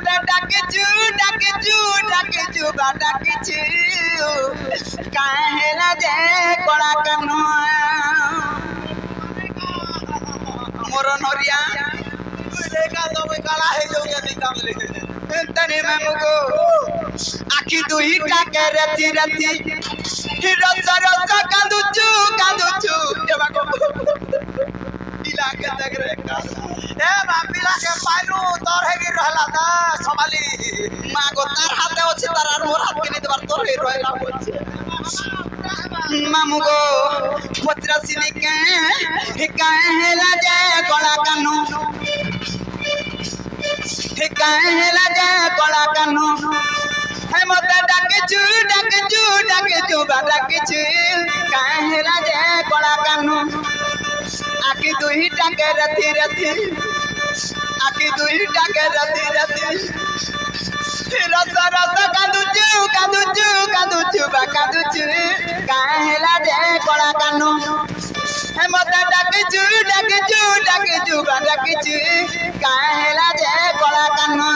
mata dakichu badakichu kahela je kola kanu moron horia देखा तो मैं काला है जो ये निकाल ले तने मैं मुको आखी तू ही टाके रती रती रस रस कांदुचू ये बाको पिला के देख रे ए बा पिला के पाइनु तोर है गिर रहला ता संभाली मां को तार हाथे अछि तार और मोर हाथ के नहीं दबार तोर है रहला होछि मामू गो पत्रा सिने के काहेला जाय कोला कानू काहेला जाय कोला कानू हे मते डाकेचू बाडाकेचू काहेला जाय कोला कानू आखी दुही टाके रती आखी दुही टाके रती रस रस कांदुचू बाकांदुचू काहेला जाय कोला कानू हे मते डाकेचू बाडाकेचू काहेला जाय कोला कानू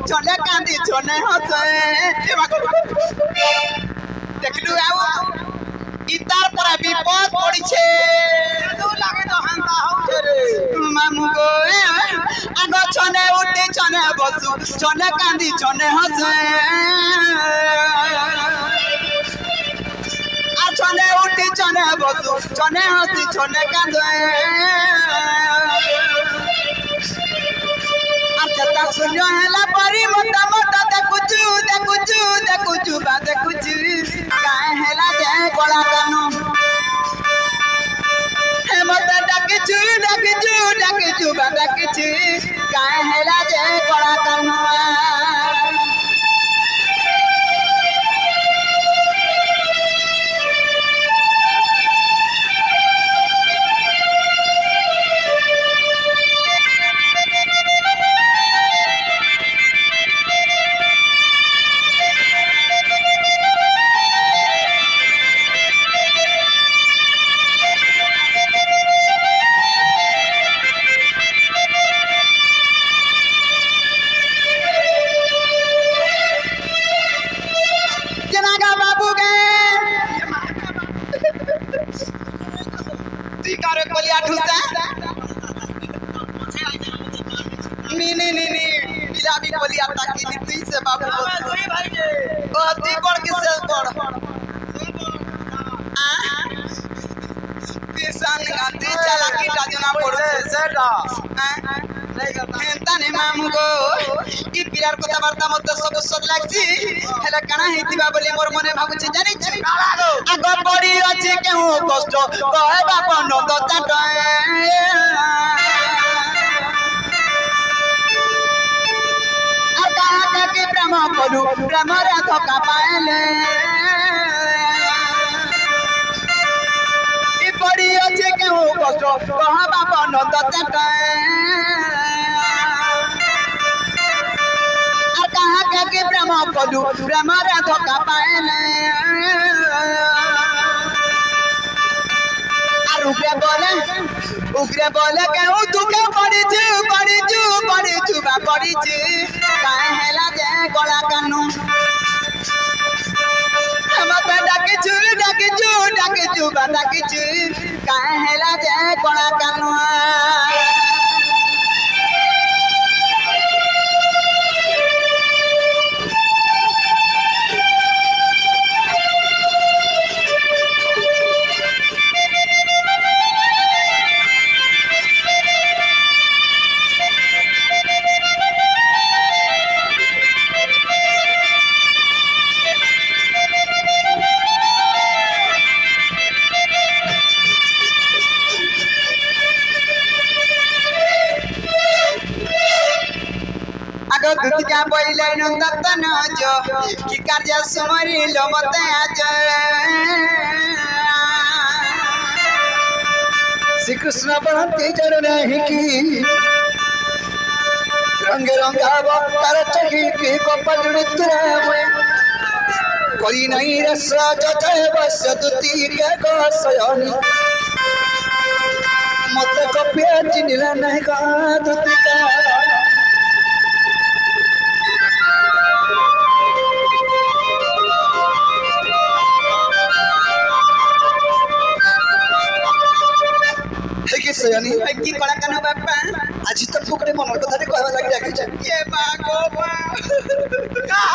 छने कांदी छने हसे देखलु आउ इतार पर विपद पड़िछे दू लागे तो हंता होछे रे मामू गो आगो छने उठी छने बसु छने कांदी छने हसे आ छने उठी छने बसु छने हसी छने कांदे जता सुनियो हैला परी मोटा मोटा देखुचू काहे हैला जे कोला कानू हे मोटा डाकिचू काहे हैला जे कोला कानू बिलाबी बोलिया ताकि नीति से बाबू दुई भाई के ओ ती कोड़ के से कोड़ आ किसान गांधी चला की राजना पड़े सेटा नहीं करता हेंताने मामू गो ई पिरार कथा वार्ता मत सब सद लागछि हेला काना हेतिबा बोली मोर मने भाबुछि जानि छि आगो पड़ी अछि केहू कष्ट कहे बाप नंद चाट प्रेम करू प्रेम धोखा पाएले पड़ी अच्छे केहू कष्ट कह बाप नंद चाट कहा के प्रेम करू प्रेम धोखा पाएले उग्रे बोले केहू दुखे पड़ी काहे हैला जे कोला कानू मते डाकिचू काहे हैला जे कोला कानू দুতিকা বইলে নন্দন কি কার্য সমরিল মতে আজ শ্রীকৃষ্ণ বলতে জানো নাহি কি রঙে রঙাব তার চকি কি কপাল নিত্রাময় করি নাই রস জয় বস দুতিকা গোসয়নি মতে কপিয়া চিনিলা নাই গা দুতিকা সয়নি কি কলা কেন বাপা আজি তো ফুকরে মনের কথাটি কহবা লাগি ডাকিছে এ মা গো মা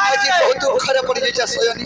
আজি বহুত দুঃখরে পড়ি যাইছা সয়নি